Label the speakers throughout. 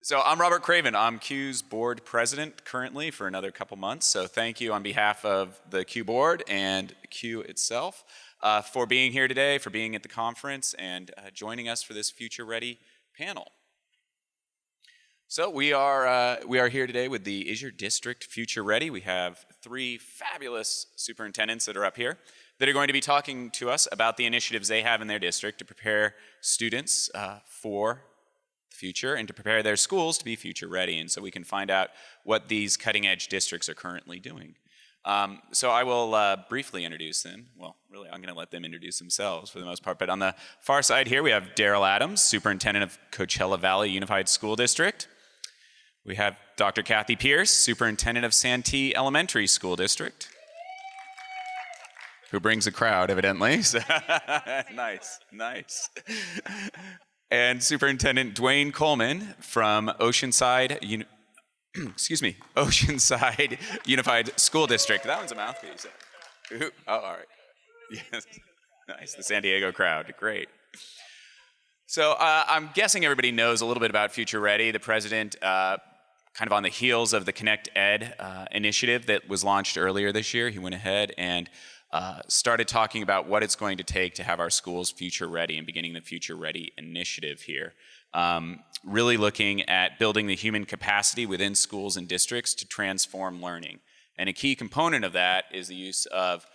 Speaker 1: So I'm Robert Craven. I'm Q's board president currently for another couple months. So thank you on behalf of the Q board and Q itself for being here today, for being at the conference, and joining us for this Future Ready panel. So we are here today with the Is Your District Future Ready? We have three fabulous superintendents that are up here that are going to be talking to us about the initiatives they have in their district to prepare students for the future and to prepare their schools to be future ready. And so we can find out what these cutting edge districts are currently doing. So I will briefly introduce them. Well, really, I'm going to let them introduce themselves for the most part. But on the far side here, we have Daryl Adams, Superintendent of Coachella Valley Unified School District. We have Dr. Cathy Pierce, Superintendent of Santee Elementary School District, who brings a crowd, evidently. So, nice. And Superintendent Duane Coleman from Oceanside Unified School District. That one's a mouthpiece. Oh, all right. Yes, nice. The San Diego crowd, great. So I'm guessing everybody knows a little bit about Future Ready. The president, kind of on the heels of the Connect Ed initiative that was launched earlier this year, he went ahead and started talking about what it's going to take to have our schools future ready and beginning the Future Ready initiative here. Really looking at building the human capacity within schools and districts to transform learning. And a key component of that is the use of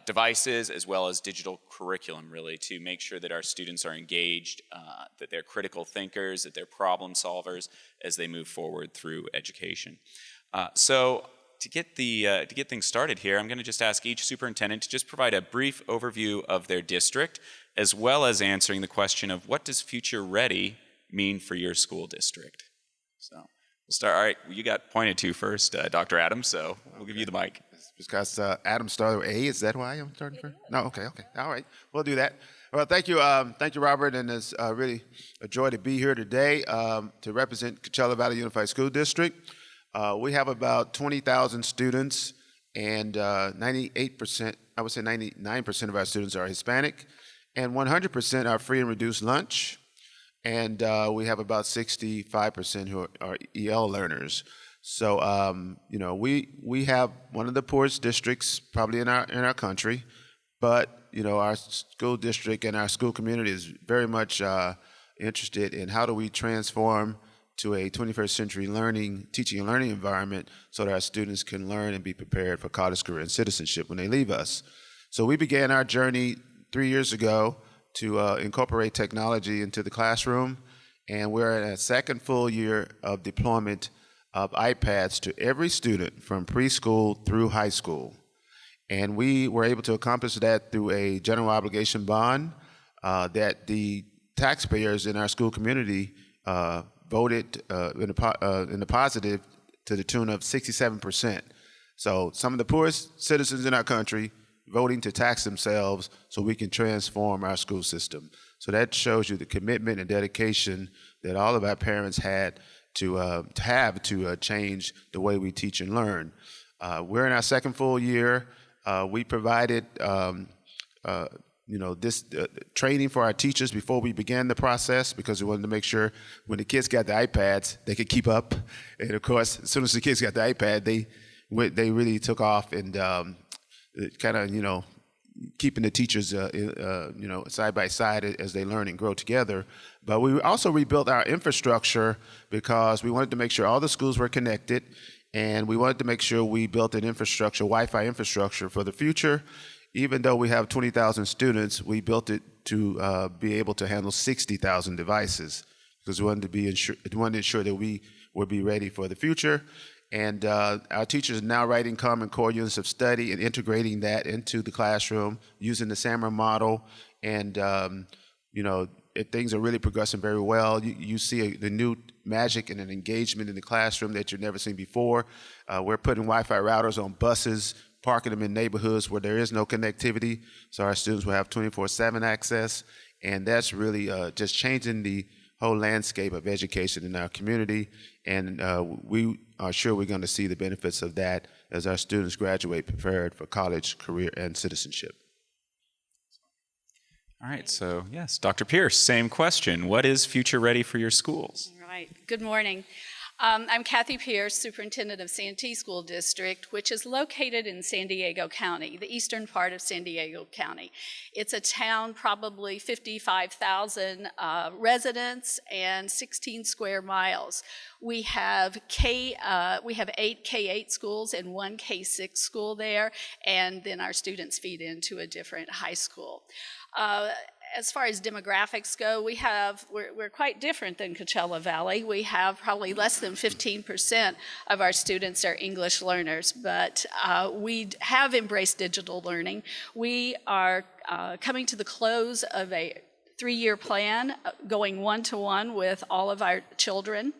Speaker 1: devices as well as digital curriculum, really, to make sure that our students are engaged, that they're critical thinkers, that they're problem solvers as they move forward through education. So to get things started here, I'm going to just ask each superintendent to just provide a brief overview of their district, as well as answering the question of what does Future Ready mean for your school district. So we'll start. All right, you got pointed to first, Dr. Adams, so we'll give you the mic.
Speaker 2: Because Adam started with A, is that why I'm starting first? No, okay, all right, we'll do that. Well, thank you, Robert, and it's really a joy to be here today to represent Coachella Valley Unified School District. We have about 20,000 students, and 98%, I would say 99% of our students are Hispanic, and 100% are free and reduced lunch, and we have about 65% who are EL learners. So, we have one of the poorest districts probably in our country, but, our school district and our school community is very much interested in how do we transform to a 21st century teaching and learning environment so that our students can learn and be prepared for college, career, and citizenship when they leave us. So we began our journey 3 years ago to incorporate technology into the classroom, and we're in a second full year of deployment of iPads to every student from preschool through high school. And we were able to accomplish that through a general obligation bond that the taxpayers in our school community voted in the positive to the tune of 67%. So some of the poorest citizens in our country voting to tax themselves so we can transform our school system. So that shows you the commitment and dedication that all of our parents had to change the way we teach and learn. We're in our second full year. We provided this training for our teachers before we began the process because we wanted to make sure when the kids got the iPads, they could keep up. And of course, as soon as the kids got the iPad, they really took off and keeping the teachers side by side as they learn and grow together. But we also rebuilt our infrastructure because we wanted to make sure all the schools were connected, and we wanted to make sure we built an infrastructure, Wi-Fi infrastructure for the future. Even though we have 20,000 students, we built it to be able to handle 60,000 devices because we wanted to ensure that we would be ready for the future. And our teachers are now writing Common Core units of study and integrating that into the classroom using the SAMR model. And, things are really progressing very well. You see the new magic and an engagement in the classroom that you've never seen before. We're putting Wi-Fi routers on buses, parking them in neighborhoods where there is no connectivity, so our students will have 24/7 access. And that's really just changing the whole landscape of education in our community, and we are sure we're going to see the benefits of that as our students graduate prepared for college, career, and citizenship.
Speaker 1: All right, so yes, Dr. Pierce, same question. What is Future Ready for your schools?
Speaker 3: All right. Good morning. I'm Cathy Pierce, Superintendent of Santee School District, which is located in San Diego County, the eastern part of San Diego County. It's a town, probably 55,000 residents and 16 square miles. We have 8 K-8 schools and 1 K-6 school there, and then our students feed into a different high school. As far as demographics go, we're quite different than Coachella Valley. We have probably less than 15% of our students are English learners, but we have embraced digital learning. We are coming to the close of a 3-year plan, going one-to-one with all of our children.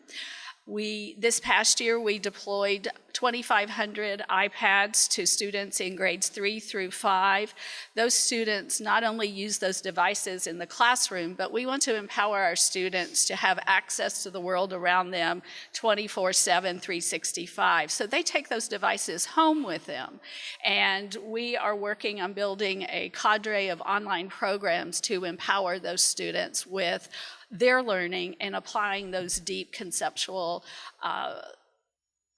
Speaker 3: This past year, we deployed 2,500 iPads to students in grades 3 through 5. Those students not only use those devices in the classroom, but we want to empower our students to have access to the world around them 24/7, 365. So they take those devices home with them. And we are working on building a cadre of online programs to empower those students with their learning and applying those deep conceptual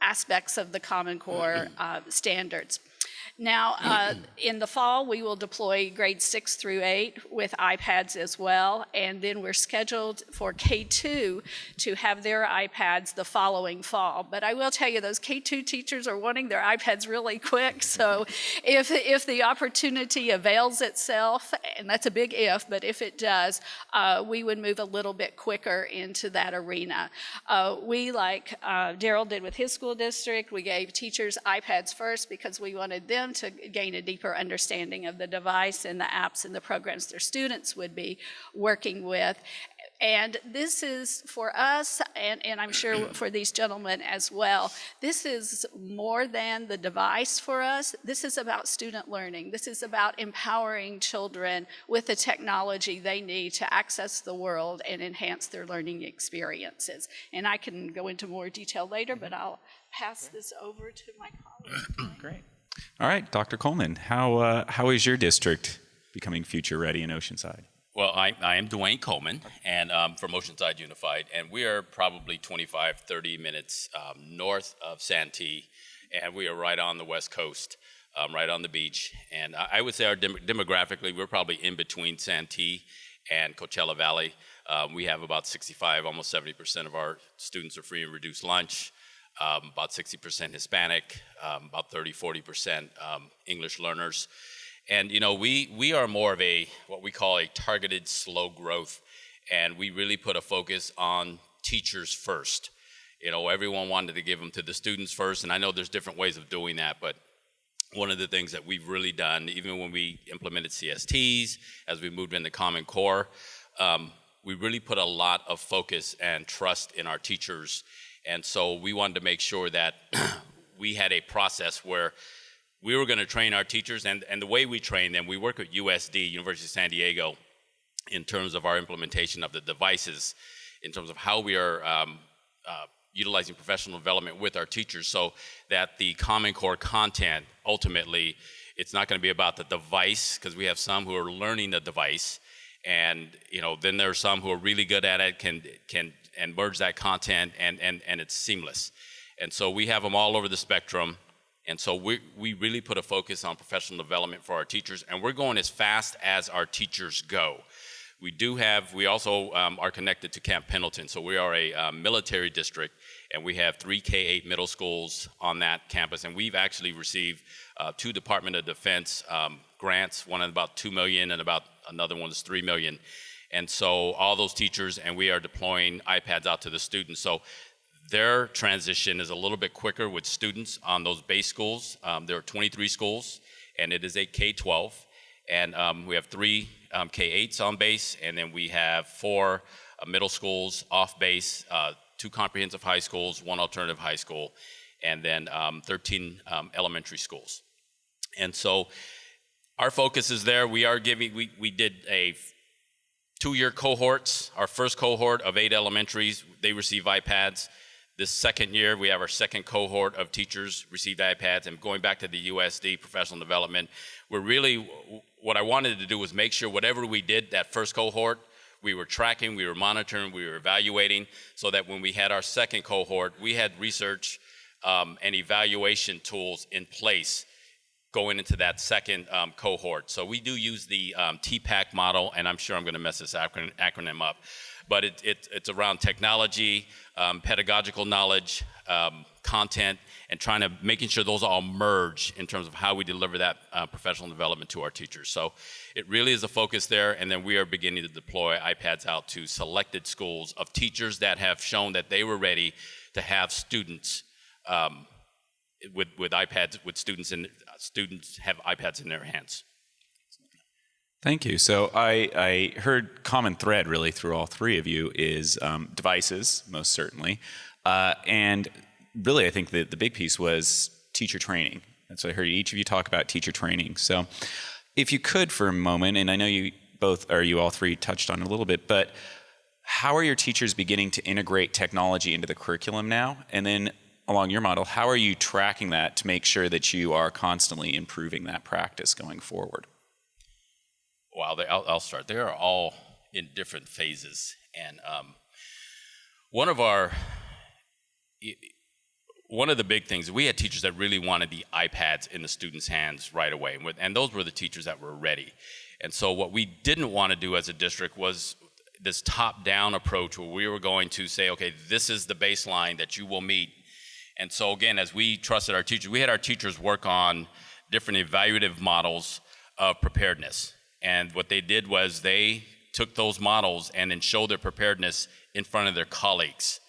Speaker 3: aspects of the Common Core standards. Now, in the fall, we will deploy grades 6 through 8 with iPads as well, and then we're scheduled for K2 to have their iPads the following fall. But I will tell you, those K2 teachers are wanting their iPads really quick, so if the opportunity avails itself, and that's a big if, but if it does, we would move a little bit quicker into that arena. We, like Daryl did with his school district, we gave teachers iPads first because we wanted them to gain a deeper understanding of the device and the apps and the programs their students would be working with. And this is for us, and I'm sure for these gentlemen as well, this is more than the device for us. This is about student learning. This is about empowering children with the technology they need to access the world and enhance their learning experiences. And I can go into more detail later, but I'll pass this over to my colleague.
Speaker 1: Great. All right, Dr. Coleman, how is your district becoming future ready in Oceanside?
Speaker 4: Well, I am Duane Coleman, and from Oceanside Unified, and we are probably 25, 30 minutes north of Santee, and we are right on the west coast, right on the beach. And I would say demographically, we're probably in between Santee and Coachella Valley. We have about 65, almost 70% of our students are free and reduced lunch. About 60% Hispanic, about 30-40% English learners. And you know, we are more of what we call a targeted slow growth, and we really put a focus on teachers first. You know, everyone wanted to give them to the students first, and I know there's different ways of doing that, but one of the things that we've really done, even when we implemented CSTs, as we moved into Common Core, we really put a lot of focus and trust in our teachers. And so we wanted to make sure that we had a process where we were going to train our teachers, and the way we train them, we work with USD, University of San Diego, in terms of our implementation of the devices, in terms of how we are utilizing professional development with our teachers so that the Common Core content, ultimately, it's not going to be about the device, because we have some who are learning the device, and you know, then there are some who are really good at it, can and merge that content, and it's seamless. And so we have them all over the spectrum. And so we really put a focus on professional development for our teachers, and we're going as fast as our teachers go. We also are connected to Camp Pendleton. So we are a military district, and we have 3 K-8 middle schools on that campus. And we've actually received 2 Department of Defense grants, one at about $2 million and about another one is $3 million. And so all those teachers, and we are deploying iPads out to the students. So their transition is a little bit quicker with students on those base schools. There are 23 schools, and it is a K-12. And we have 3 K-8s on base, and then we have 4 middle schools off base, 2 comprehensive high schools, 1 alternative high school, and then 13 elementary schools. And so our focus is there. We did a 2-year cohorts. Our first cohort of 8 elementaries, they receive iPads. This second year, we have our second cohort of teachers received iPads, and going back to the USD professional development, what I wanted to do was make sure whatever we did that first cohort, were tracking, we were monitoring, we were evaluating, so that when we had our second cohort, we had research and evaluation tools in place going into that second cohort. So we do use the TPAC model, and I'm sure I'm going to mess this acronym up, but it's around technology, pedagogical knowledge, content, and making sure those all merge in terms of how we deliver that professional development to our teachers. So it really is a focus there, and then we are beginning to deploy iPads out to selected schools of teachers that have shown that they were ready to have students with iPads, with students have iPads in their hands.
Speaker 1: Thank you. So I heard common thread really through all three of you is devices, most certainly. And really, I think that the big piece was teacher training. And so I heard each of you talk about teacher training. So if you could for a moment, and I know you all three touched on it a little bit, but how are your teachers beginning to integrate technology into the curriculum now? And then along your model, how are you tracking that to make sure that you are constantly improving that practice going forward?
Speaker 4: Wow, I'll start. They are all in different phases. And one of the big things, we had teachers that really wanted the iPads in the students' hands right away. And those were the teachers that were ready. And so what we didn't want to do as a district was this top-down approach where we were going to say, okay, this is the baseline that you will meet. And so again, as we trusted our teachers, we had our teachers work on different evaluative models of preparedness. And what they did was they took those models and then showed their preparedness in front of their colleagues.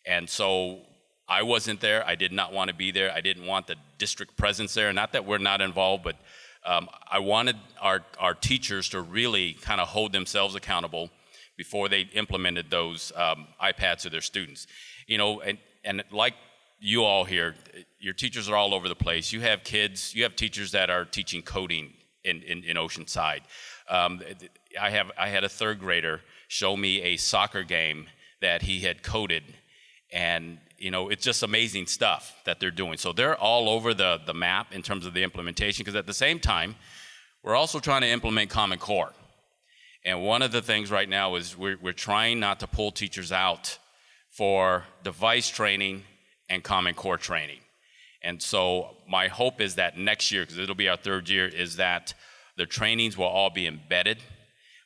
Speaker 4: And so I wasn't there. I did not want to be there. I didn't want the district presence there. Not that we're not involved, but I wanted our teachers to really kind of hold themselves accountable before they implemented those iPads to their students. You know, and like you all here, your teachers are all over the place. You have teachers that are teaching coding in Oceanside. I had a third grader show me a soccer game that he had coded, and you know, it's just amazing stuff that they're doing. So they're all over the map in terms of the implementation, because at the same time, we're also trying to implement Common Core. And one of the things right now is we're trying not to pull teachers out for device training and Common Core training. And so my hope is that next year, because it'll be our third year, is that the trainings will all be embedded,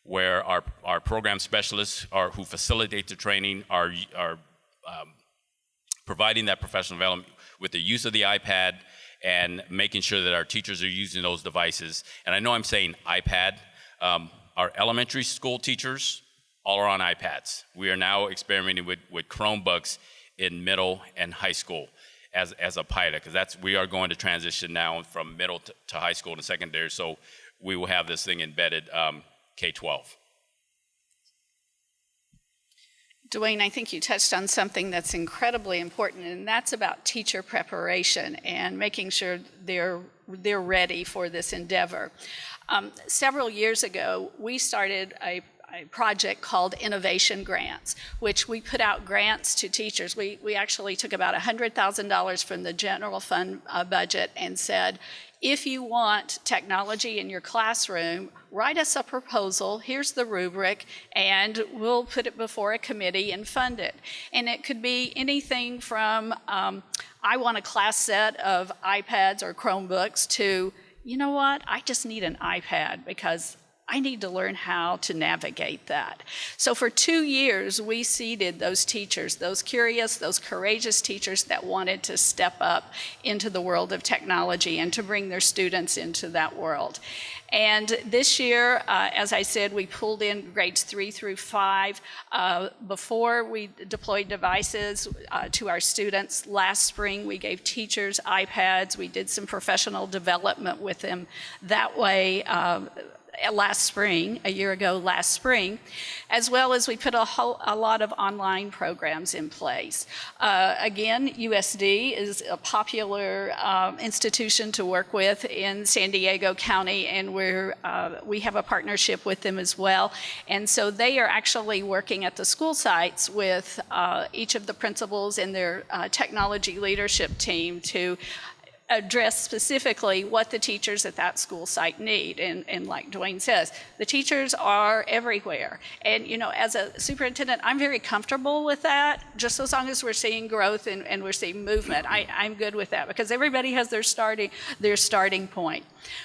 Speaker 4: where our program specialists who facilitate the training are providing that professional development with the use of the iPad and making sure that our teachers are using those devices. And I know I'm saying iPad. Our elementary school teachers all are on iPads. We are now experimenting with Chromebooks in middle and high school as a pilot, because we are going to transition now from middle to high school to secondary, so we will have this thing embedded K-12.
Speaker 3: Duane, I think you touched on something that's incredibly important, and that's about teacher preparation and making sure they're ready for this endeavor. Several years ago, we started a project called Innovation Grants, which we put out grants to teachers. We actually took about $100,000 from the general fund budget and said, if you want technology in your classroom, write us a proposal, here's the rubric, and we'll put it before a committee and fund it. And it could be anything from, I want a class set of iPads or Chromebooks, to, you know what, I just need an iPad because I need to learn how to navigate that. So for 2 years, we seeded those teachers, those curious, those courageous teachers that wanted to step up into the world of technology and to bring their students into that world. And this year, as I said, we pulled in grades 3 through 5. Before we deployed devices to our students, last spring we gave teachers iPads. We did some professional development with them that way. A year ago last spring, as well as we put a lot of online programs in place. Again, USD is a popular institution to work with in San Diego County, and we have a partnership with them as well. And so they are actually working at the school sites with each of the principals and their technology leadership team to address specifically what the teachers at that school site need. And like Duane says, the teachers are everywhere. And, as a superintendent, I'm very comfortable with that, just as long as we're seeing growth and we're seeing movement. I'm good with that because everybody has their starting point.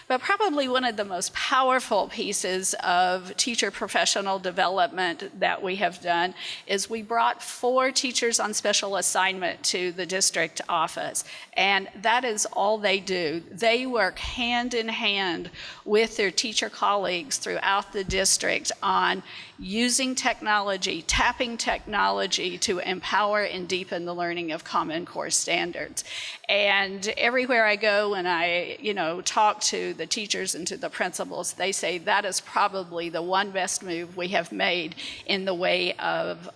Speaker 3: But probably one of the most powerful pieces of teacher professional development that we have done is we brought 4 teachers on special assignment to the district office. And that is all they do. They work hand in hand with their teacher colleagues throughout the district on using technology, tapping technology to empower and deepen the learning of Common Core standards. And everywhere I go and I, talk to the teachers and to the principals, they say that is probably the one best move we have made in the way of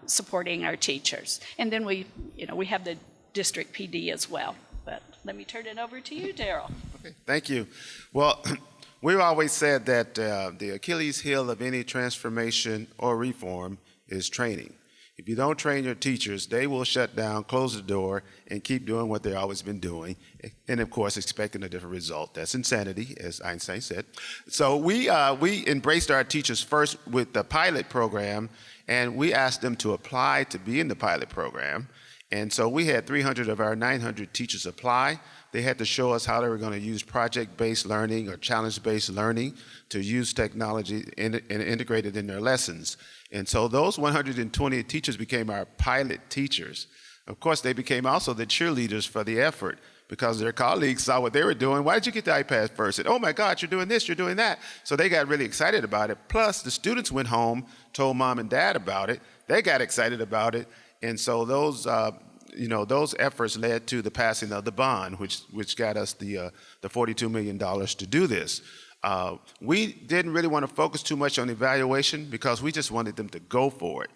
Speaker 3: supporting our teachers. And then we have the district PD as well. But let me turn it over to you, Daryl.
Speaker 2: Okay, thank you. Well, we've always said that the Achilles heel of any transformation or reform is training. If you don't train your teachers, they will shut down, close the door, and keep doing what they've always been doing, and of course, expecting a different result. That's insanity, as Einstein said. So we embraced our teachers first with the pilot program, and we asked them to apply to be in the pilot program. And so we had 300 of our 900 teachers apply. They had to show us how they were going to use project-based learning or challenge-based learning to use technology and integrate it in their lessons. And so those 120 teachers became our pilot teachers. Of course, they became also the cheerleaders for the effort because their colleagues saw what they were doing. Why did you get the iPad first? And, oh my God, you're doing this, you're doing that. So they got really excited about it. Plus, the students went home, told mom and dad about it. They got excited about it. And so those efforts led to the passing of the bond, which got us the $42 million to do this. We didn't really want to focus too much on evaluation because we just wanted them to go for it.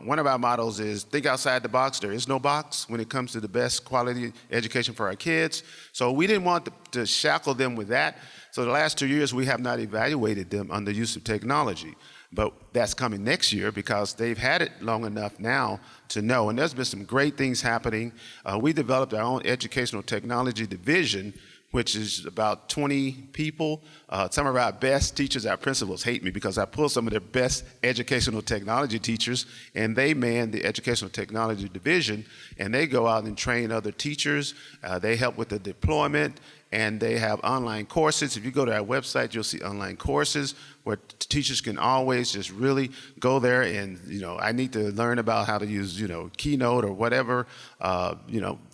Speaker 2: One of our mottos is think outside the box. There is no box when it comes to the best quality education for our kids. So we didn't want to shackle them with that. So the last 2 years, we have not evaluated them on the use of technology. But that's coming next year because they've had it long enough now to know. And there's been some great things happening. We developed our own educational technology division, which is about 20 people. Some of our best teachers, our principals, hate me because I pull some of their best educational technology teachers, and they man the educational technology division, and they go out and train other teachers. They help with the deployment, and they have online courses. If you go to our website, you'll see online courses where teachers can always just really go there and, I need to learn about how to use, Keynote or whatever,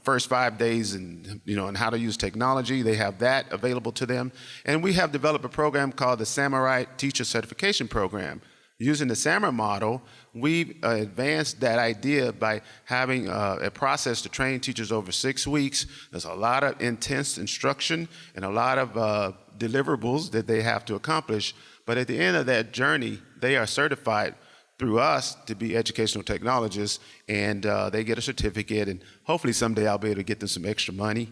Speaker 2: first 5 days and, and how to use technology. They have that available to them. And we have developed a program called the Samurai Teacher Certification Program. Using the SAMR model, we've advanced that idea by having a process to train teachers over 6 weeks. There's a lot of intense instruction and a lot of deliverables that they have to accomplish. But at the end of that journey, they are certified through us to be educational technologists, and they get a certificate, and hopefully someday I'll be able to get them some extra money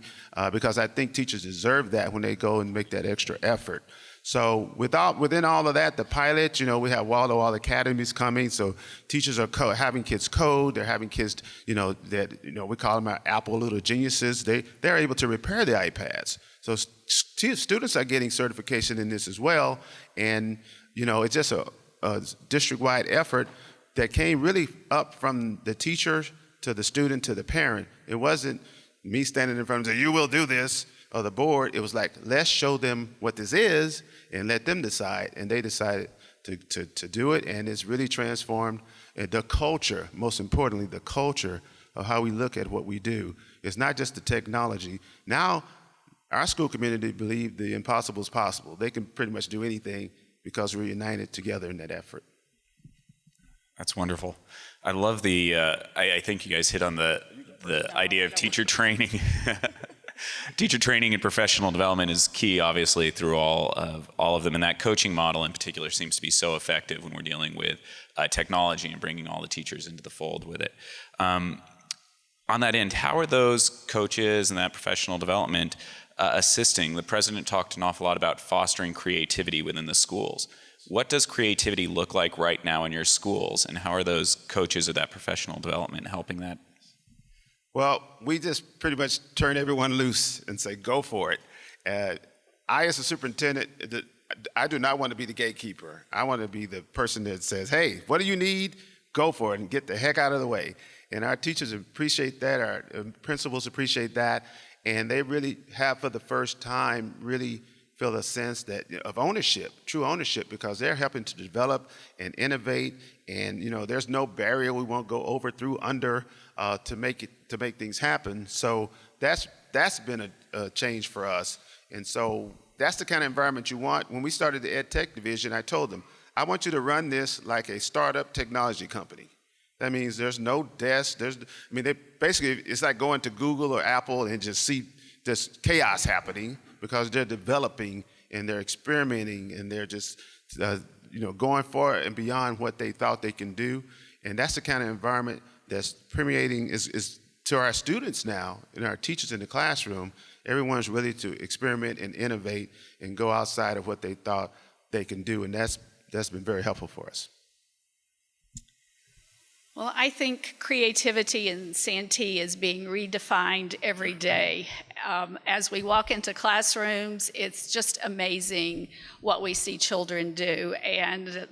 Speaker 2: because I think teachers deserve that when they go and make that extra effort. So within all of that, the pilot, we have wall-to-wall academies coming. So teachers are having kids code. They're having kids, we call them our Apple little geniuses. They're able to repair the iPads. So students are getting certification in this as well. And, it's just a district-wide effort that came really up from the teacher to the student to the parent. It wasn't me standing in front and saying, you will do this, or the board. It was like, let's show them what this is and let them decide. And they decided to do it, and it's really transformed the culture, most importantly, the culture of how we look at what we do. It's not just the technology. Now, our school community believes the impossible is possible. They can pretty much do anything because we're united together in that effort.
Speaker 1: That's wonderful. I love I think you guys hit on the idea of teacher training. Teacher training and professional development is key, obviously, through all of them. And that coaching model in particular seems to be so effective when we're dealing with technology and bringing all the teachers into the fold with it. On that end, how are those coaches and that professional development assisting? The president talked an awful lot about fostering creativity within the schools. What does creativity look like right now in your schools, and how are those coaches or that professional development helping that?
Speaker 2: Well, we just pretty much turn everyone loose and say, go for it. I, as a superintendent, I do not want to be the gatekeeper. I want to be the person that says, hey, what do you need? Go for it and get the heck out of the way. And our teachers appreciate that, our principals appreciate that, and they really have, for the first time, really feel a sense that of ownership, true ownership, because they're helping to develop and innovate, and there's no barrier we won't go over, through, under to make things happen. So that's been a change for us, and so that's the kind of environment you want. When we started the Ed Tech division, I told them, I want you to run this like a startup technology company. That means there's no desk. It's like going to Google or Apple and just see this chaos happening, because they're developing and they're experimenting and they're just going far and beyond what they thought they can do. And that's the kind of environment that's permeating is to our students now and our teachers in the classroom. Everyone's ready to experiment and innovate and go outside of what they thought they can do, and that's been very helpful for us.
Speaker 3: Well, I think creativity in Santee is being redefined every day. As we walk into classrooms, it's just amazing what we see children do. And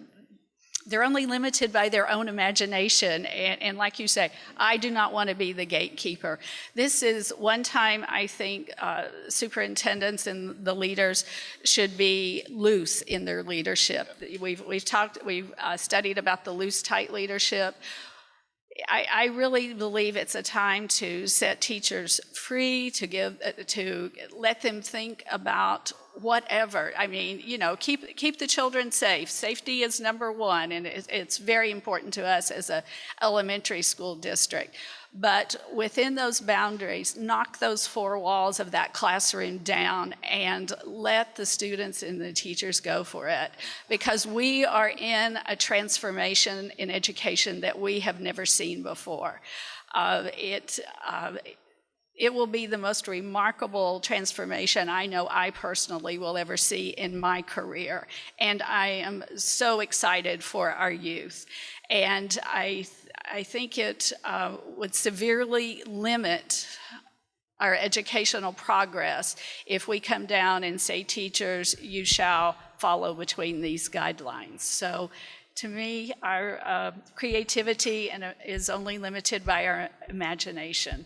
Speaker 3: they're only limited by their own imagination. And like you say, I do not want to be the gatekeeper. This is one time I think superintendents and the leaders should be loose in their leadership. We've studied about the loose, tight leadership. I really believe it's a time to set teachers free, to let them think about whatever. Keep the children safe. Safety is number one, and it's very important to us as an elementary school district. But within those boundaries, knock those four walls of that classroom down and let the students and the teachers go for it. Because we are in a transformation in education that we have never seen before. It will be the most remarkable transformation I know I personally will ever see in my career. And I am so excited for our youth. And I think it would severely limit our educational progress if we come down and say, teachers, you shall follow between these guidelines. So to me, our creativity is only limited by our imagination.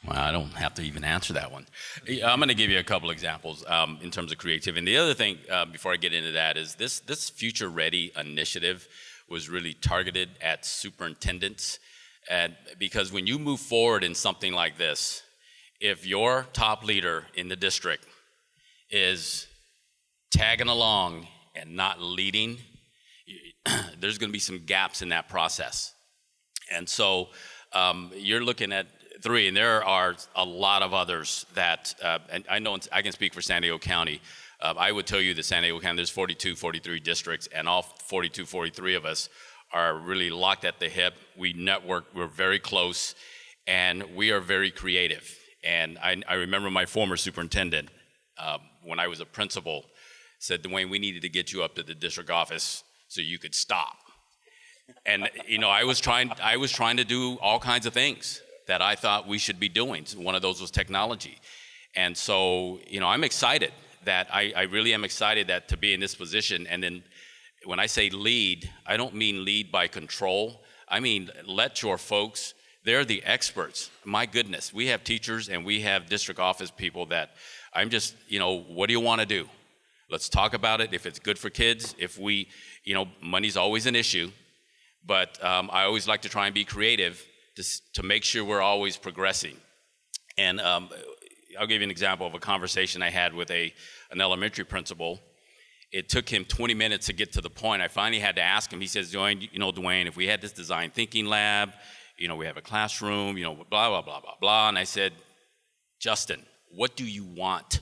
Speaker 4: Well, I don't have to even answer that one. I'm going to give you a couple examples in terms of creativity. And the other thing, before I get into that, is this Future Ready initiative was really targeted at superintendents. And because when you move forward in something like this, if your top leader in the district is tagging along and not leading, there's going to be some gaps in that process. And so you're looking at three, and there are a lot of others that, and I know I can speak for San Diego County. I would tell you that San Diego County, there's 42, 43 districts, and all 42, 43 of us are really locked at the hip. We network, we're very close, and we are very creative. And I remember my former superintendent, when I was a principal, said, Duane, we needed to get you up to the district office so you could stop. And I was trying to do all kinds of things that I thought we should be doing. One of those was technology. And so, I'm excited that I really am excited that to be in this position. And then when I say lead, I don't mean lead by control. I mean, let your folks, they're the experts. My goodness, we have teachers and we have district office people that I'm just, what do you want to do? Let's talk about it. If it's good for kids, if we, money's always an issue, but I always like to try and be creative to make sure we're always progressing. And I'll give you an example of a conversation I had with an elementary principal. It took him 20 minutes to get to the point. I finally had to ask him. He says, Duane, if we had this design thinking lab, we have a classroom, blah, blah, blah, blah, blah. And I said, Justin, what do you want?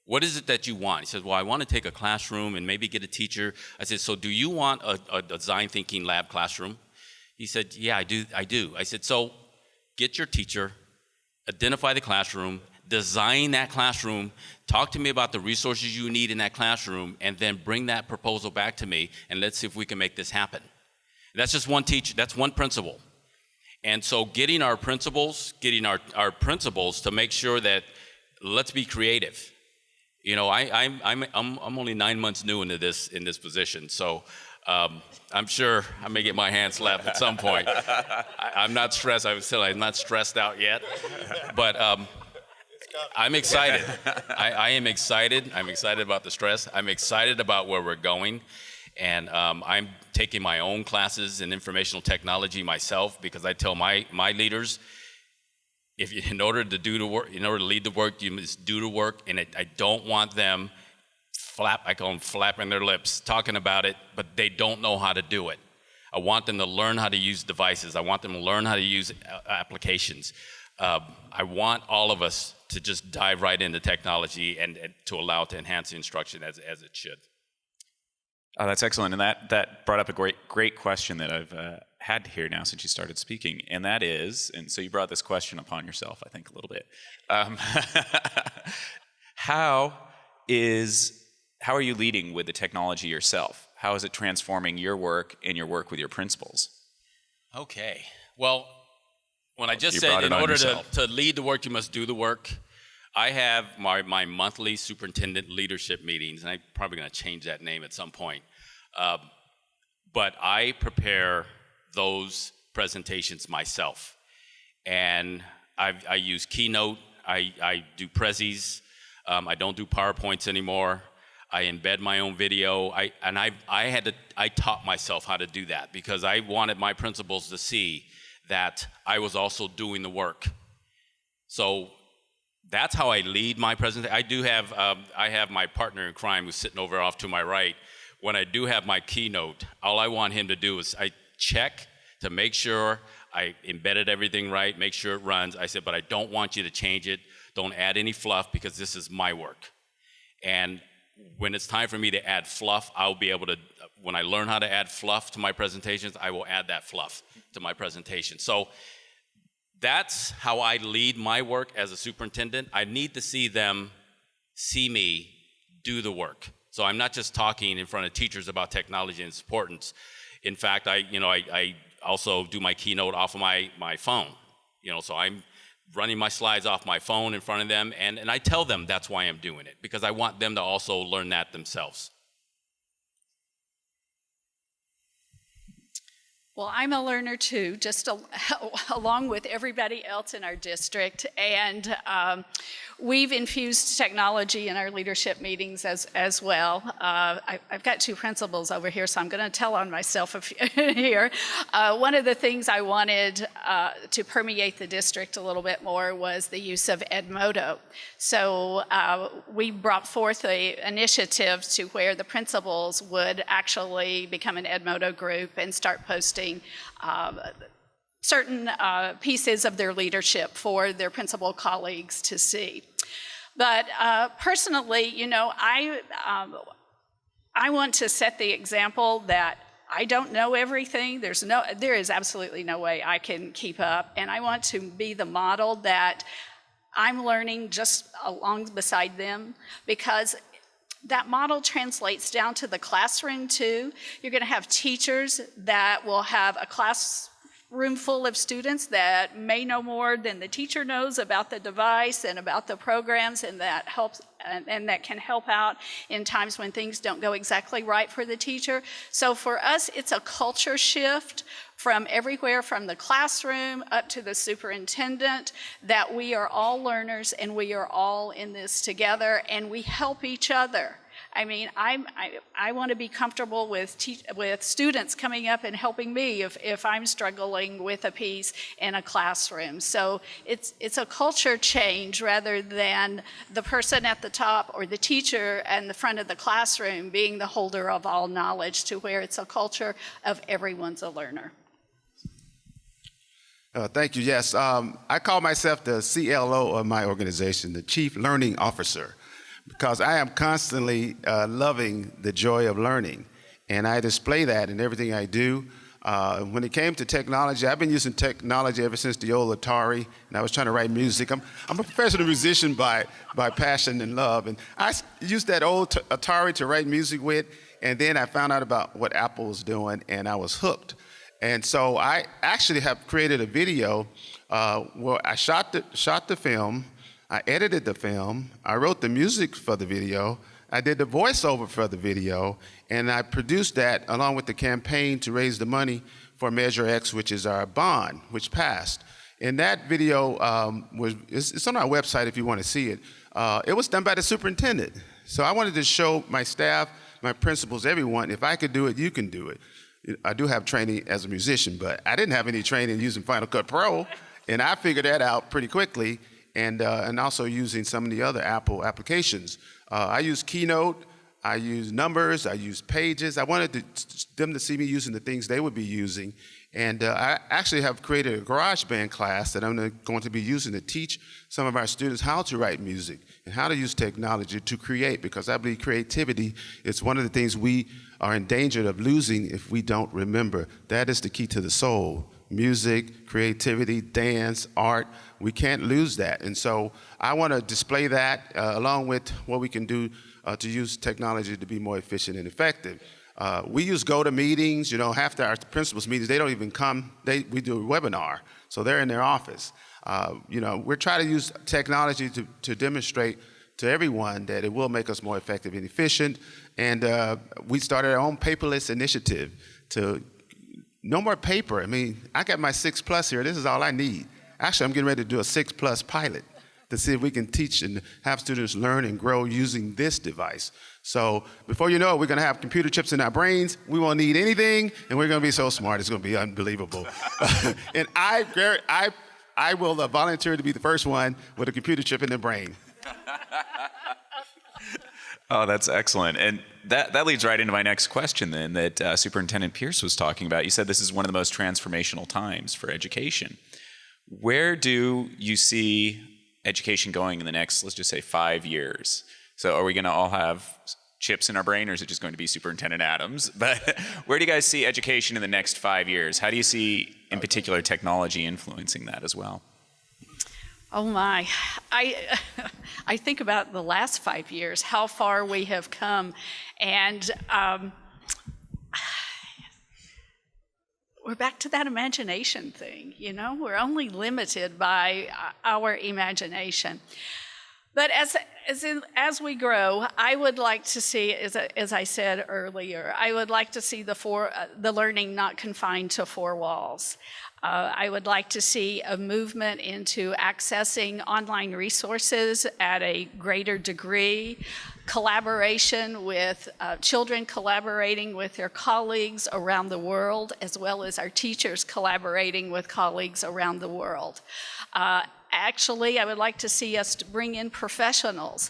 Speaker 4: What is it that you want? He says, well, I want to take a classroom and maybe get a teacher. I said, so do you want a design thinking lab classroom? He said, yeah, I do. I said, so get your teacher, identify the classroom, design that classroom, talk to me about the resources you need in that classroom, and then bring that proposal back to me, and let's see if we can make this happen. That's just one teacher, that's one principal. And so getting our principals to make sure that let's be creative. You know, I'm only 9 months new into this position, so I'm sure I may get my hand slapped at some point. I'm not stressed. I'm not stressed out yet, but I'm excited. I am excited. I'm excited about the stress. I'm excited about where we're going, and I'm taking my own classes in informational technology myself because I tell my leaders, in order to lead the work, you must do the work, and I don't want them I call them flapping their lips, talking about it, but they don't know how to do it. I want them to learn how to use devices. I want them to learn how to use applications. I want all of us to just dive right into technology and to allow it to enhance the instruction as it should.
Speaker 1: Oh, that's excellent. And that brought up a great question that I've had to hear now since you started speaking. And that is, and so you brought this question upon yourself, I think, a little bit. How are you leading with the technology yourself? How is it transforming your work and your work with your principals?
Speaker 4: Okay. Well, when I just said in order to lead the work, you must do the work, I have my monthly superintendent leadership meetings, and I'm probably going to change that name at some point. But I prepare those presentations myself. And I use Keynote, I do Prezis, I don't do PowerPoints anymore. I embed my own video. I taught myself how to do that because I wanted my principals to see that I was also doing the work. So that's how I lead my presentation. I have my partner in crime who's sitting over off to my right. When I do have my keynote, all I want him to do is I check to make sure I embedded everything right, make sure it runs. I said, but I don't want you to change it. Don't add any fluff because this is my work. And when it's time for me to add fluff, I'll be able to, when I learn how to add fluff to my presentations, I will add that fluff to my presentation. So that's how I lead my work as a superintendent. I need to see them see me do the work. So I'm not just talking in front of teachers about technology and its importance. In fact, I also do my keynote off of my phone. So I'm running my slides off my phone in front of them, and I tell them that's why I'm doing it, because I want them to also learn that themselves.
Speaker 3: Well, I'm a learner too, just along with everybody else in our district, and we've infused technology in our leadership meetings as well. I've got two principals over here, so I'm going to tell on myself here. One of the things I wanted to permeate the district a little bit more was the use of Edmodo. So we brought forth an initiative to where the principals would actually become an Edmodo group and start posting certain pieces of their leadership for their principal colleagues to see. But personally, I want to set the example that I don't know everything. There is absolutely no way I can keep up, and I want to be the model that I'm learning just along beside them, because that model translates down to the classroom too. You're going to have teachers that will have a classroom full of students that may know more than the teacher knows about the device and about the programs, and that helps and that can help out in times when things don't go exactly right for the teacher. So for us, it's a culture shift from everywhere, from the classroom up to the superintendent, that we are all learners and we are all in this together and we help each other. I mean, I want to be comfortable with students coming up and helping me if I'm struggling with a piece in a classroom. So it's a culture change rather than the person at the top or the teacher in the front of the classroom being the holder of all knowledge, to where it's a culture of everyone's a learner.
Speaker 2: Thank you. Yes, I call myself the CLO of my organization, the Chief Learning Officer, because I am constantly loving the joy of learning, and I display that in everything I do. When it came to technology, I've been using technology ever since the old Atari, and I was trying to write music. I'm a professional musician by passion and love, and I used that old Atari to write music with, and then I found out about what Apple was doing, and I was hooked. And so I actually have created a video where I shot the film, I edited the film, I wrote the music for the video, I did the voiceover for the video, and I produced that along with the campaign to raise the money for Measure X, which is our bond, which passed. And that video it's on our website if you want to see it. It was done by the superintendent. So I wanted to show my staff, my principals, everyone, if I could do it, you can do it. I do have training as a musician, but I didn't have any training using Final Cut Pro, and I figured that out pretty quickly, and also using some of the other Apple applications. I use Keynote, I use Numbers, I use Pages. I wanted them to see me using the things they would be using, and I actually have created a GarageBand class that I'm going to be using to teach some of our students how to write music and how to use technology to create, because I believe creativity is one of the things we are in danger of losing if we don't remember. That is the key to the soul. Music, creativity, dance, art, we can't lose that. And so I want to display that along with what we can do to use technology to be more efficient and effective. We use GoToMeetings. Half our principals meetings, they don't even come. We do a webinar, so they're in their office. We're trying to use technology to demonstrate to everyone that it will make us more effective and efficient. And we started our own paperless initiative to no more paper. I mean, I got my 6+ here. This is all I need. Actually, I'm getting ready to do a 6+ pilot to see if we can teach and have students learn and grow using this device. So before you know it, we're going to have computer chips in our brains. We won't need anything, and we're going to be so smart. It's going to be unbelievable. And I will volunteer to be the first one with a computer chip in the brain.
Speaker 1: Oh, that's excellent. And that leads right into my next question then that Superintendent Pierce was talking about. You said this is one of the most transformational times for education. Where do you see education going in the next, let's just say, 5 years? So are we going to all have chips in our brain, or is it just going to be Superintendent Adams? But where do you guys see education in the next 5 years? How do you see, in particular, technology influencing that as well?
Speaker 3: Oh my, I think about the last 5 years, how far we have come, and we're back to that imagination thing, we're only limited by our imagination. But as we grow, I would like to see, as I said earlier, I would like to see the learning not confined to four walls. I would like to see a movement into accessing online resources at a greater degree, collaboration with children collaborating with their colleagues around the world, as well as our teachers collaborating with colleagues around the world. Actually, I would like to see us bring in professionals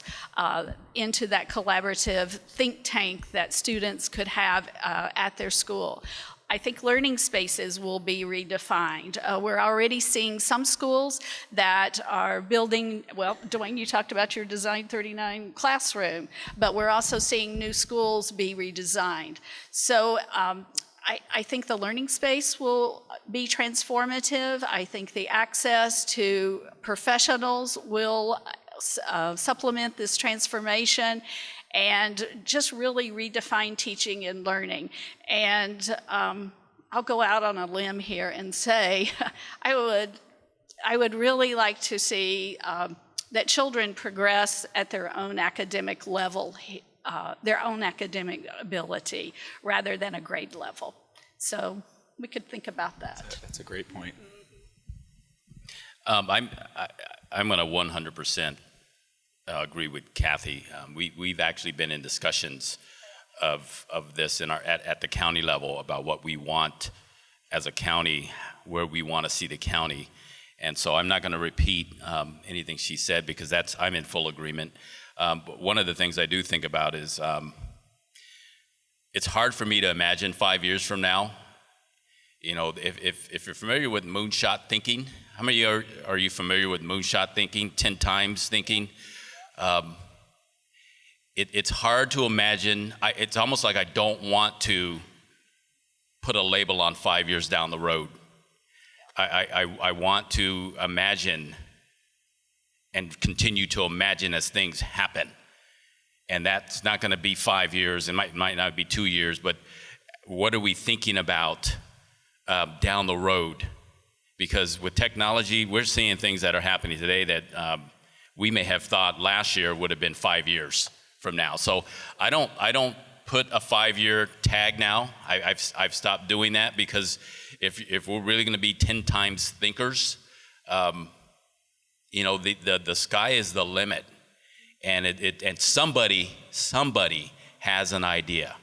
Speaker 3: into that collaborative think tank that students could have at their school. I think learning spaces will be redefined. We're already seeing some schools that are building, well, Duane, you talked about your Design 39 classroom, but we're also seeing new schools be redesigned. So I think the learning space will be transformative. I think the access to professionals will supplement this transformation and just really redefine teaching and learning. And I'll go out on a limb here and say I would really like to see that children progress at their own academic level, their own academic ability, rather than a grade level. So we could think about that.
Speaker 1: That's a great point.
Speaker 4: I'm going to 100% agree with Cathy. We've actually been in discussions of this at the county level about what we want as a county, where we want to see the county. And so I'm not going to repeat anything she said, because I'm in full agreement. But one of the things I do think about is it's hard for me to imagine 5 years from now. If you're familiar with moonshot thinking, how many are you familiar with moonshot thinking, 10 times thinking? It's hard to imagine. It's almost like I don't want to put a label on 5 years down the road. I want to imagine and continue to imagine as things happen. And that's not going to be 5 years. It might not be 2 years, but what are we thinking about down the road. Because with technology, we're seeing things that are happening today that we may have thought last year would have been 5 years from now. So I don't put a 5-year tag now. I've stopped doing that, because if we're really going to be 10 times thinkers, the sky is the limit, and and somebody has an idea.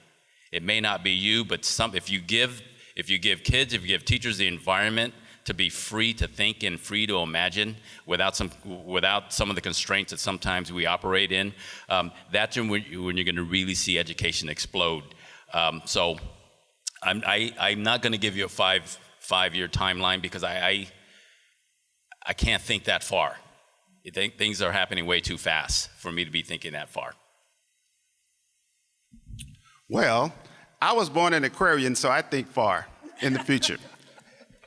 Speaker 4: It may not be you, but if you give kids, if you give teachers the environment to be free to think and free to imagine without some of the constraints that sometimes we operate in, that's when you're going to really see education explode. So I'm not going to give you a five-year timeline, because I can't think that far. I think things are happening way too fast for me to be thinking that far.
Speaker 2: Well, I was born an Aquarian, so I think far in the future.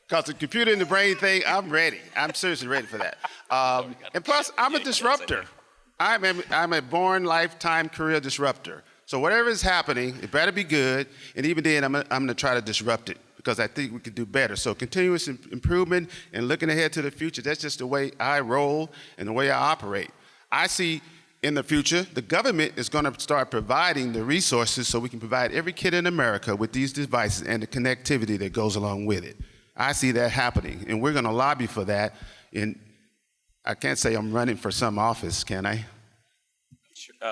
Speaker 2: Because the computer in the brain thing, I'm ready. I'm seriously ready for that. And plus, I'm a disruptor. I'm a born lifetime career disruptor. So whatever is happening, it better be good. And even then, I'm going to try to disrupt it, because I think we can do better. So continuous improvement and looking ahead to the future, that's just the way I roll and the way I operate. I see in the future, the government is going to start providing the resources so we can provide every kid in America with these devices and the connectivity that goes along with it. I see that happening, and we're going to lobby for that. And I can't say I'm running for some office, can I?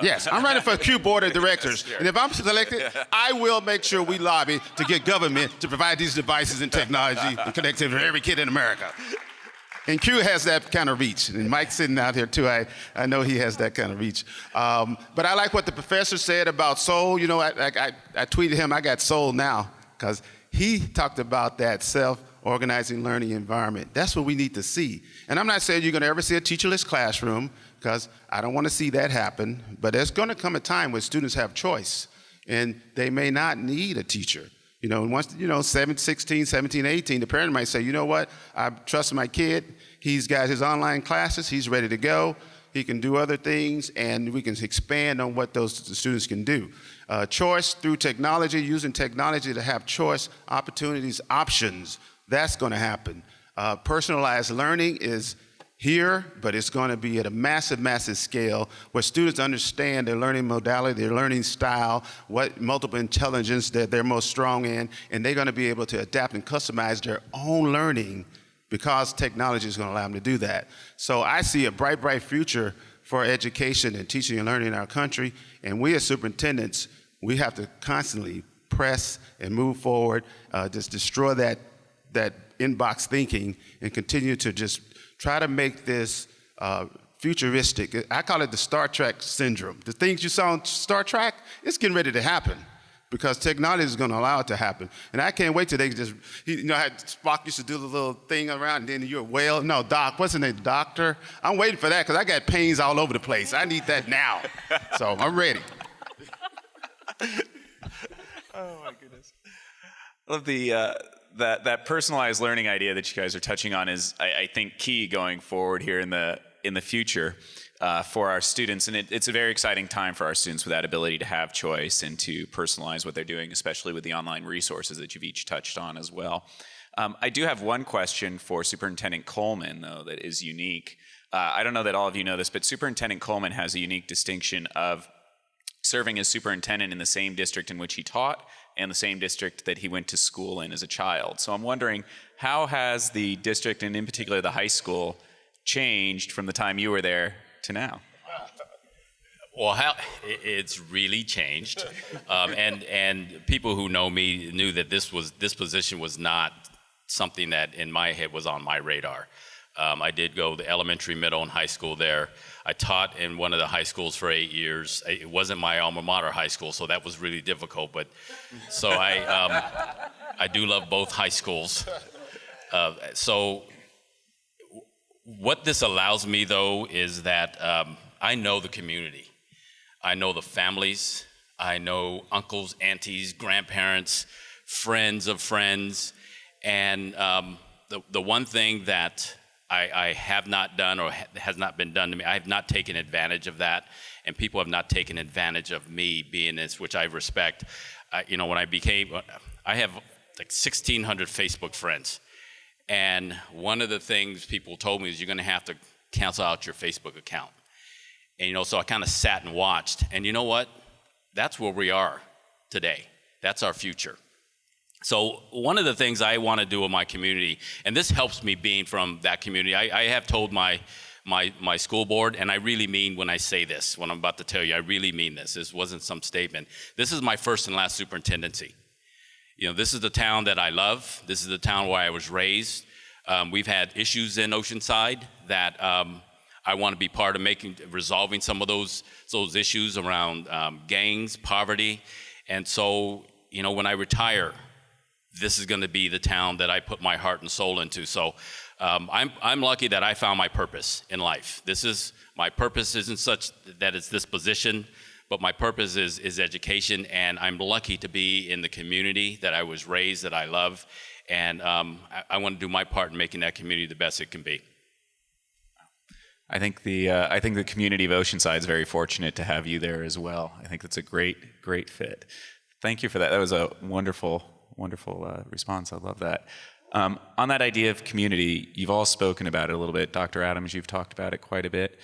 Speaker 2: Yes, I'm running for Q Board of Directors. Sure. And if I'm selected, I will make sure we lobby to get government to provide these devices and technology and connectivity for every kid in America. And Q has that kind of reach. And Mike's sitting out here too. I know he has that kind of reach. But I like what the professor said about soul. You know, I tweeted him, I got soul now, because he talked about that self-organizing learning environment. That's what we need to see. And I'm not saying you're going to ever see a teacherless classroom, because I don't want to see that happen. But there's going to come a time when students have choice, and they may not need a teacher. You know, and once, 16, 17, 18, the parent might say, you know what, I trust my kid. He's got his online classes. He's ready to go. He can do other things, and we can expand on what the students can do. Choice through technology, using technology to have choice, opportunities, options. That's going to happen. Personalized learning is here, but it's going to be at a massive, massive scale where students understand their learning modality, their learning style, what multiple intelligence that they're most strong in, and they're going to be able to adapt and customize their own learning, because technology is going to allow them to do that. So I see a bright, bright future for education and teaching and learning in our country, and we as superintendents, we have to constantly press and move forward, just destroy that inbox thinking, and continue to just try to make this futuristic. I call it the Star Trek syndrome. The things you saw on Star Trek, it's getting ready to happen, because technology is going to allow it to happen. And I can't wait till they just, how Spock used to do the little thing around, and then you're a whale. No, Doc, what's his name, Doctor? I'm waiting for that, because I got pains all over the place. I need that now. So I'm ready.
Speaker 1: Oh my goodness. I love the that personalized learning idea that you guys are touching on is, I think, key going forward here in the future for our students. And it's a very exciting time for our students with that ability to have choice and to personalize what they're doing, especially with the online resources that you've each touched on as well. I do have one question for Superintendent Coleman, though, that is unique. I don't know that all of you know this, but Superintendent Coleman has a unique distinction of serving as superintendent in the same district in which he taught and the same district that he went to school in as a child. So I'm wondering, how has the district, and in particular the high school, changed from the time you were there to now?
Speaker 4: Well, it's really changed, and people who know me knew that this position was not something that in my head was on my radar. I did go to elementary, middle, and high school there. I taught in one of the high schools for 8 years. It wasn't my alma mater high school, so that was really difficult. But so I do love both high schools. So what this allows me, though, is that I know the community. I know the families. I know uncles, aunties, grandparents, friends of friends. And the one thing that I have not done, or has not been done to me, I have not taken advantage of that, and people have not taken advantage of me being this, which I respect. When I have like 1,600 Facebook friends. And one of the things people told me is you're going to have to cancel out your Facebook account. And, so I kind of sat and watched. And you know what? That's where we are today. That's our future. So one of the things I want to do in my community, and this helps me being from that community, I have told my school board, and I really mean when I say this, what I'm about to tell you, I really mean this. This wasn't some statement. This is my first and last superintendency. This is the town that I love. This is the town where I was raised. We've had issues in Oceanside that I want to be part of resolving some of those issues around gangs, poverty. And so, when I retire, this is going to be the town that I put my heart and soul into. So I'm lucky that I found my purpose in life. My purpose isn't such that it's this position, but my purpose is education, and I'm lucky to be in the community that I was raised, that I love, and I want to do my part in making that community the best it can be.
Speaker 1: I think the community of Oceanside is very fortunate to have you there as well. I think that's a great fit. Thank you for that. That was a wonderful response. I love that. On that idea of community, you've all spoken about it a little bit. Dr. Adams, you've talked about it quite a bit.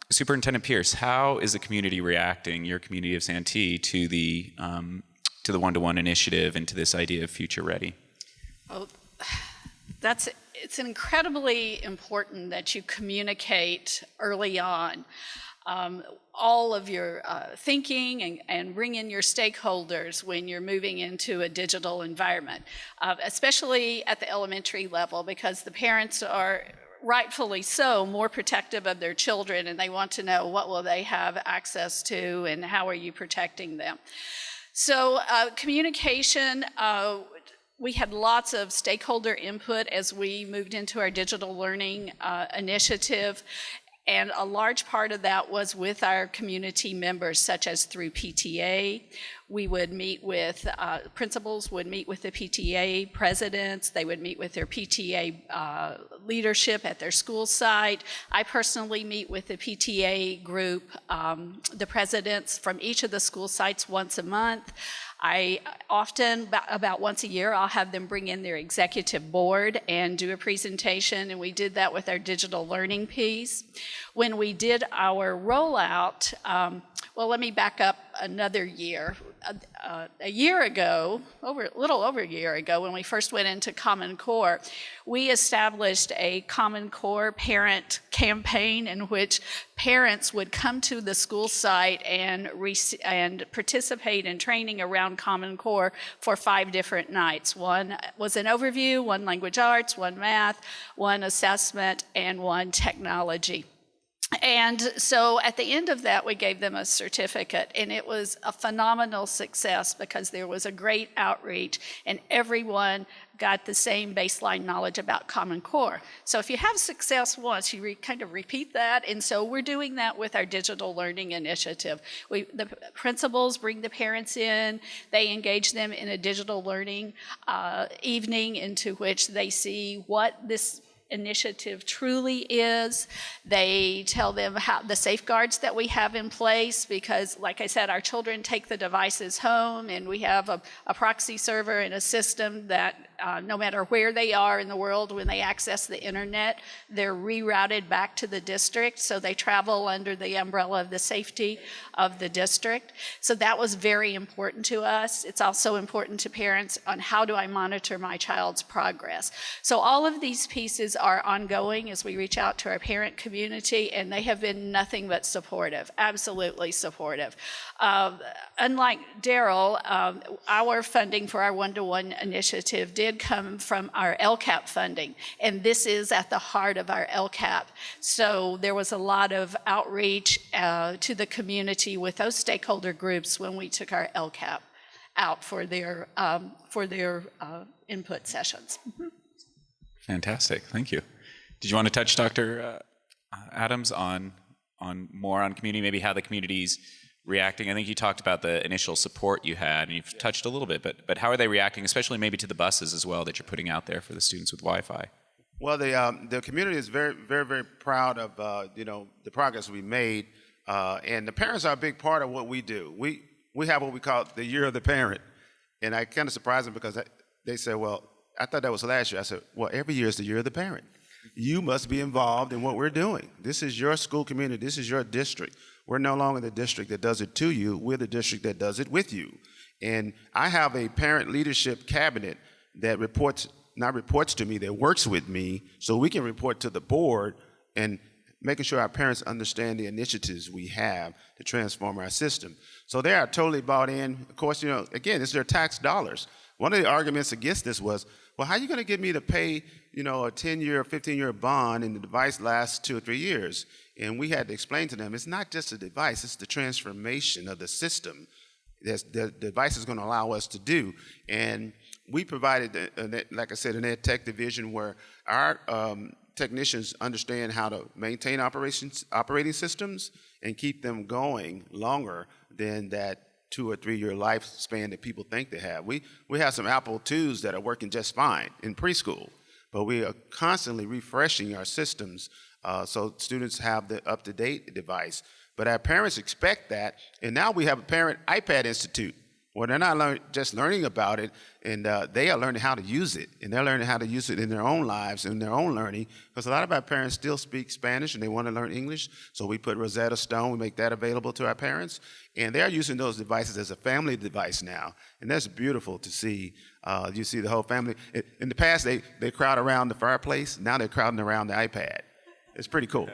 Speaker 1: Superintendent Pierce, how is the community reacting, your community of Santee, to the one-to-one initiative and to this idea of future ready?
Speaker 3: Oh, it's incredibly important that you communicate early on all of your thinking and bring in your stakeholders when you're moving into a digital environment, especially at the elementary level, because the parents are rightfully so more protective of their children, and they want to know what will they have access to and how are you protecting them. So communication, we had lots of stakeholder input as we moved into our digital learning initiative. And a large part of that was with our community members, such as through PTA. We would meet with, principals would meet with the PTA presidents. They would meet with their PTA leadership at their school site. I personally meet with the PTA group, the presidents from each of the school sites once a month. I often, about once a year, I'll have them bring in their executive board and do a presentation, and we did that with our digital learning piece. When we did our rollout, well, let me back up another year. A year ago, a little over a year ago, when we first went into Common Core, we established a Common Core parent campaign in which parents would come to the school site and participate in training around Common Core for 5 different nights. One was an overview, 1 language arts, 1 math, 1 assessment, and 1 technology. And so at the end of that, we gave them a certificate, and it was a phenomenal success because there was a great outreach, and everyone got the same baseline knowledge about Common Core. So if you have success once, you kind of repeat that, and so we're doing that with our digital learning initiative. The principals bring the parents in, they engage them in a digital learning evening into which they see what this initiative truly is. They tell them how the safeguards that we have in place, because like I said, our children take the devices home, and we have a proxy server and a system that no matter where they are in the world, when they access the internet, they're rerouted back to the district, so they travel under the umbrella of the safety of the district. So that was very important to us. It's also important to parents on how do I monitor my child's progress. So all of these pieces are ongoing as we reach out to our parent community, and they have been nothing but supportive, absolutely supportive. Unlike Darrell, our funding for our one-to-one initiative did come from our LCAP funding, and this is at the heart of our LCAP. So there was a lot of outreach to the community with those stakeholder groups when we took our LCAP out for their input sessions. Mm-hmm.
Speaker 1: Fantastic, thank you. Did you want to touch, Dr. Adams, on more on community, maybe how the community's reacting? I think you talked about the initial support you had, and you've touched a little bit, but how are they reacting, especially maybe to the buses as well that you're putting out there for the students with Wi-Fi?
Speaker 2: Well, the community is very, very, very proud of the progress we made, and the parents are a big part of what we do. We have what we call the Year of the Parent, and I kind of surprised them because they said, well, I thought that was last year. I said, well, every year is the year of the parent. You must be involved in what we're doing. This is your school community. This is your district. We're no longer the district that does it to you. We're the district that does it with you. And I have a parent leadership cabinet that not reports to me, that works with me, so we can report to the board and making sure our parents understand the initiatives we have to transform our system. So they are totally bought in. Of course, again, it's their tax dollars. One of the arguments against this was, well, how are you going to get me to pay, a 10-year or 15-year bond and the device lasts 2 or 3 years? And we had to explain to them, it's not just a device, it's the transformation of the system that the device is going to allow us to do. And we provided, like I said, an ed tech division where our technicians understand how to maintain operating systems and keep them going longer than that 2 or 3 year lifespan that people think they have. We have some Apple IIs that are working just fine in preschool, but we are constantly refreshing our systems so students have the up-to-date device. But our parents expect that, and now we have a Parent iPad Institute where they're not just learning about it, and they are learning how to use it, and they're learning how to use it in their own lives, in their own learning, because a lot of our parents still speak Spanish and they want to learn English, so we put Rosetta Stone, we make that available to our parents, and they're using those devices as a family device now, and that's beautiful to see. You see the whole family. In the past, they crowd around the fireplace, now they're crowding around the iPad. It's pretty cool.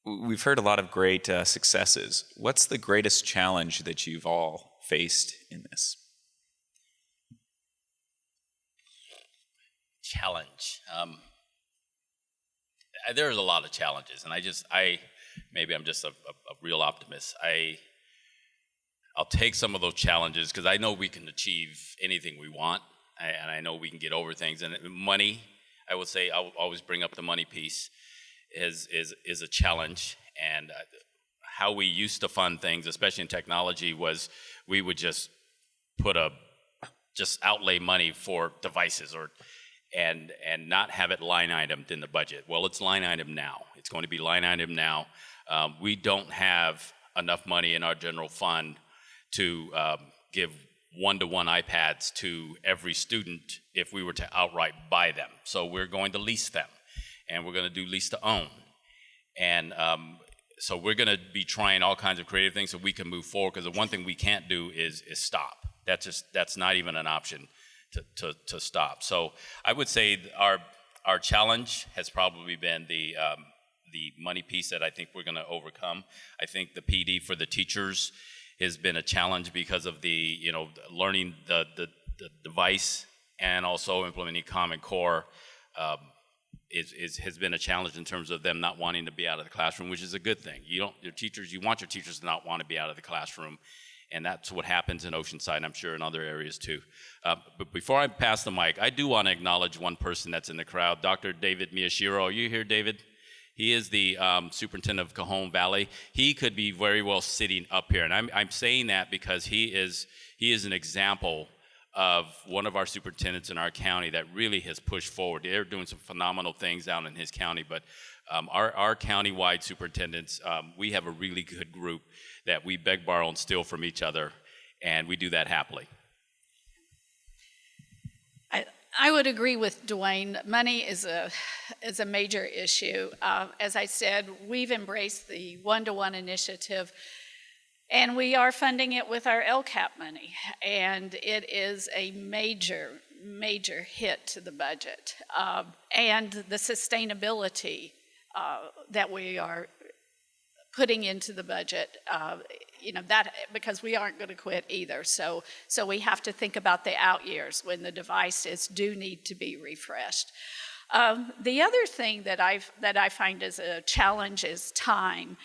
Speaker 1: We've heard a lot of great successes. What's the greatest challenge that you've all faced in this?
Speaker 4: Challenge. There's a lot of challenges, and maybe I'm just a real optimist. I'll take some of those challenges because I know we can achieve anything we want, and I know we can get over things. And money, I would say, I'll always bring up the money piece. Is a challenge, and how we used to fund things, especially in technology, was we would just outlay money for devices and not have it line itemed in the budget. Well, it's line item now. It's going to be line item now. We don't have enough money in our general fund to give one-to-one iPads to every student if we were to outright buy them. So we're going to lease them. And we're going to do lease to own. And so we're going to be trying all kinds of creative things so we can move forward, because the one thing we can't do is stop. That's not even an option to stop. So I would say our challenge has probably been the money piece that I think we're going to overcome. I think the PD for the teachers has been a challenge because of the learning the device and also implementing Common Core. Has been a challenge in terms of them not wanting to be out of the classroom, which is a good thing. You want your teachers to not want to be out of the classroom, and that's what happens in Oceanside, and I'm sure in other areas too. But before I pass the mic, I do want to acknowledge one person that's in the crowd, Dr. David Miyashiro. Are you here, David? He is the superintendent of Cajon Valley. He could be very well sitting up here, and I'm saying that because he is an example of one of our superintendents in our county that really has pushed forward. They're doing some phenomenal things down in his county, but our county-wide superintendents, we have a really good group that we beg, borrow, and steal from each other, and we do that happily.
Speaker 3: I would agree with Duane. Money is a major issue. As I said, we've embraced the one-to-one initiative, and we are funding it with our LCAP money, and it is a major hit to the budget. And the sustainability that we are putting into the budget, that, because we aren't going to quit either. So we have to think about the out years when the devices do need to be refreshed. The other thing that I find is a challenge is time.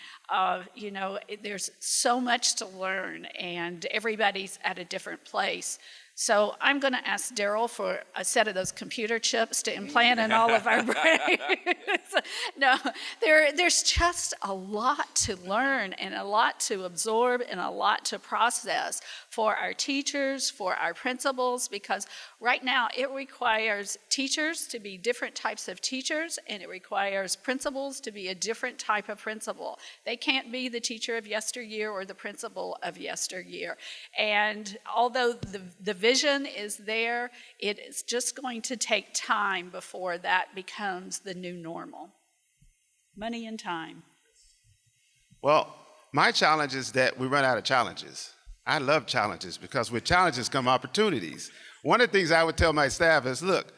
Speaker 3: There's so much to learn, and everybody's at a different place. So I'm going to ask Daryl for a set of those computer chips to implant in all of our brains. No, there's just a lot to learn and a lot to absorb and a lot to process for our teachers, for our principals, because right now it requires teachers to be different types of teachers, and it requires principals to be a different type of principal. They can't be the teacher of yesteryear or the principal of yesteryear. And although the vision is there, it is just going to take time before that becomes the new normal. Money and time.
Speaker 2: Well, my challenge is that we run out of challenges. I love challenges because with challenges come opportunities. One of the things I would tell my staff is, look,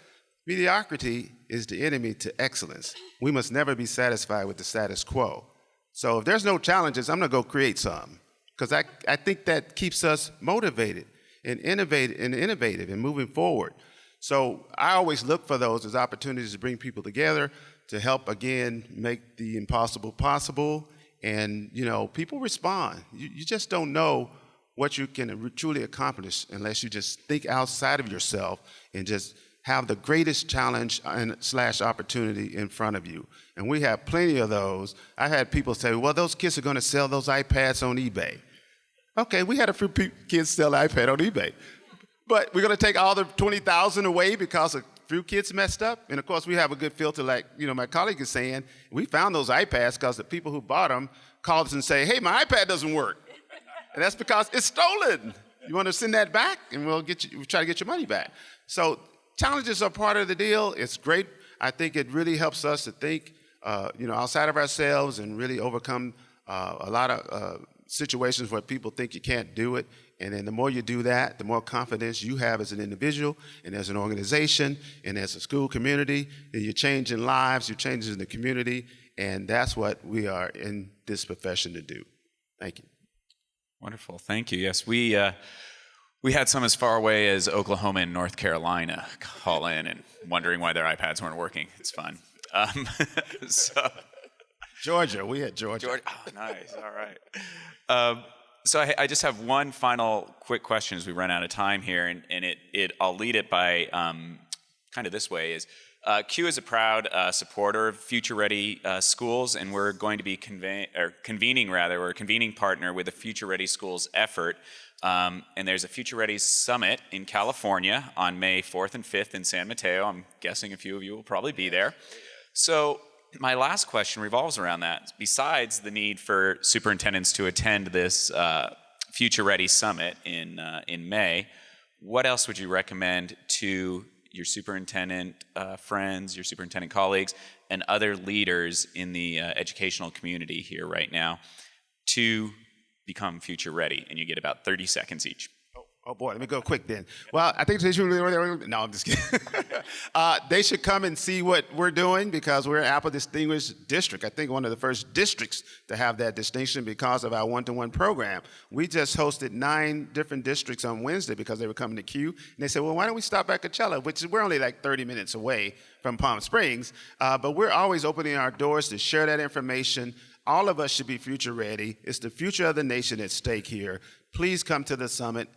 Speaker 2: mediocrity is the enemy to excellence. We must never be satisfied with the status quo. So if there's no challenges, I'm going to go create some, because I think that keeps us motivated and innovative and moving forward. So I always look for those as opportunities to bring people together to help, again, make the impossible possible. And, people respond. You just don't know what you can truly accomplish unless you just think outside of yourself and just have the greatest challenge and / opportunity in front of you. And we have plenty of those. I had people say, well, those kids are going to sell those iPads on eBay. Okay, we had a few kids sell an iPad on eBay. But we're going to take all the 20,000 away because a few kids messed up? And of course, we have a good filter like, my colleague is saying. We found those iPads because the people who bought them called us and say, hey, my iPad doesn't work. And that's because it's stolen. You want to send that back, and we'll try to get your money back. So challenges are part of the deal. It's great. I think it really helps us to think, outside of ourselves and really overcome a lot of situations where people think you can't do it. And then the more you do that, the more confidence you have as an individual and as an organization and as a school community. And you're changing lives, you're changing the community, and that's what we are in this profession to do. Thank you.
Speaker 1: Wonderful, thank you. Yes, we had some as far away as Oklahoma and North Carolina call in and wondering why their iPads weren't working. It's fun.
Speaker 2: Georgia, we had Georgia.
Speaker 1: Oh, nice, all right. So I just have one final quick question as we run out of time here, and I'll lead it by kind of this way: is CUE is a proud supporter of Future Ready schools, and we're going to be convening partner with the Future Ready Schools effort. And there's a Future Ready Summit in California on May 4th and 5th in San Mateo. I'm guessing a few of you will probably be there. So my last question revolves around that. Besides the need for superintendents to attend this Future Ready Summit in May, what else would you recommend to your superintendent friends, your superintendent colleagues, and other leaders in the educational community here right now to become future ready? And you get about 30 seconds each.
Speaker 2: Oh boy, let me go quick then. Well, I think they should. No, I'm just kidding. They should come and see what we're doing because we're an Apple Distinguished District. I think one of the first districts to have that distinction because of our one-to-one program. We just hosted 9 different districts on Wednesday because they were coming to CUE. And they said, well, why don't we stop at Coachella, which we're only like 30 minutes away from Palm Springs. But we're always opening our doors to share that information. All of us should be future ready. It's the future of the nation at stake here. Please come to the summit.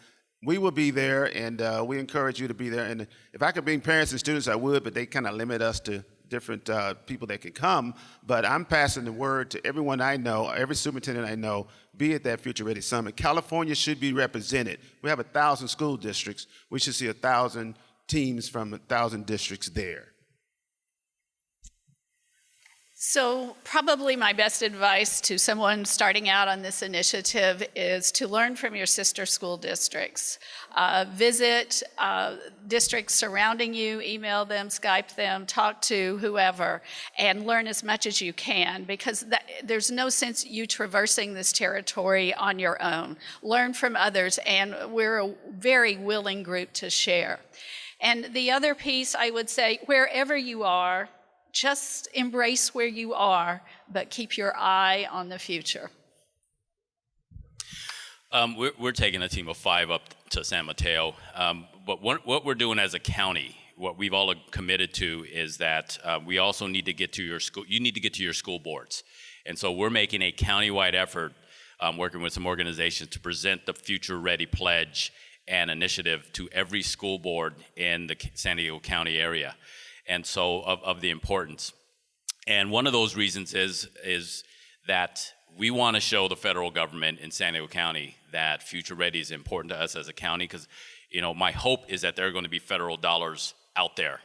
Speaker 2: We will be there, and we encourage you to be there. And if I could bring parents and students, I would, but they kind of limit us to different people that can come. But I'm passing the word to everyone I know, every superintendent I know, be at that Future Ready Summit. California should be represented. We have 1,000 school districts. We should see 1,000 teams from 1,000 districts there.
Speaker 3: So probably my best advice to someone starting out on this initiative is to learn from your sister school districts. Visit districts surrounding you, email them, Skype them, talk to whoever, and learn as much as you can, because there's no sense you traversing this territory on your own. Learn from others, and we're a very willing group to share. And the other piece, I would say, wherever you are, just embrace where you are, but keep your eye on the future.
Speaker 4: We're taking a team of 5 up to San Mateo. But what we're doing as a county, what we've all committed to is that we also need to get to your school. You need to get to your school boards. And so we're making a countywide effort, working with some organizations to present the Future Ready Pledge and initiative to every school board in the San Diego County area, and so of the importance. And one of those reasons is that we want to show the federal government in San Diego County that Future Ready is important to us as a county, because my hope is that there are going to be federal dollars out there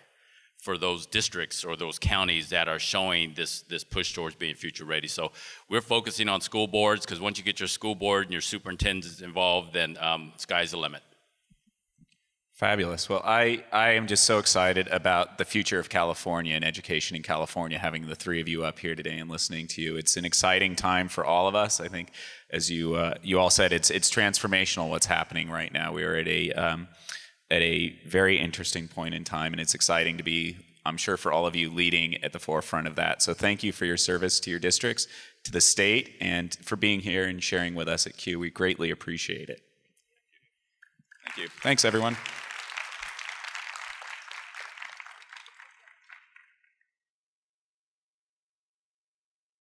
Speaker 4: for those districts or those counties that are showing this push towards being future ready. So we're focusing on school boards, because once you get your school board and your superintendents involved, then sky's the limit.
Speaker 1: Fabulous. Well, I am just so excited about the future of California and education in California, having the three of you up here today and listening to you. It's an exciting time for all of us. I think, as you all said, it's transformational what's happening right now. We are at a very interesting point in time, and it's exciting to be, I'm sure, for all of you leading at the forefront of that. So thank you for your service to your districts, to the state, and for being here and sharing with us at Q. We greatly appreciate it. Thank you. Thanks, everyone.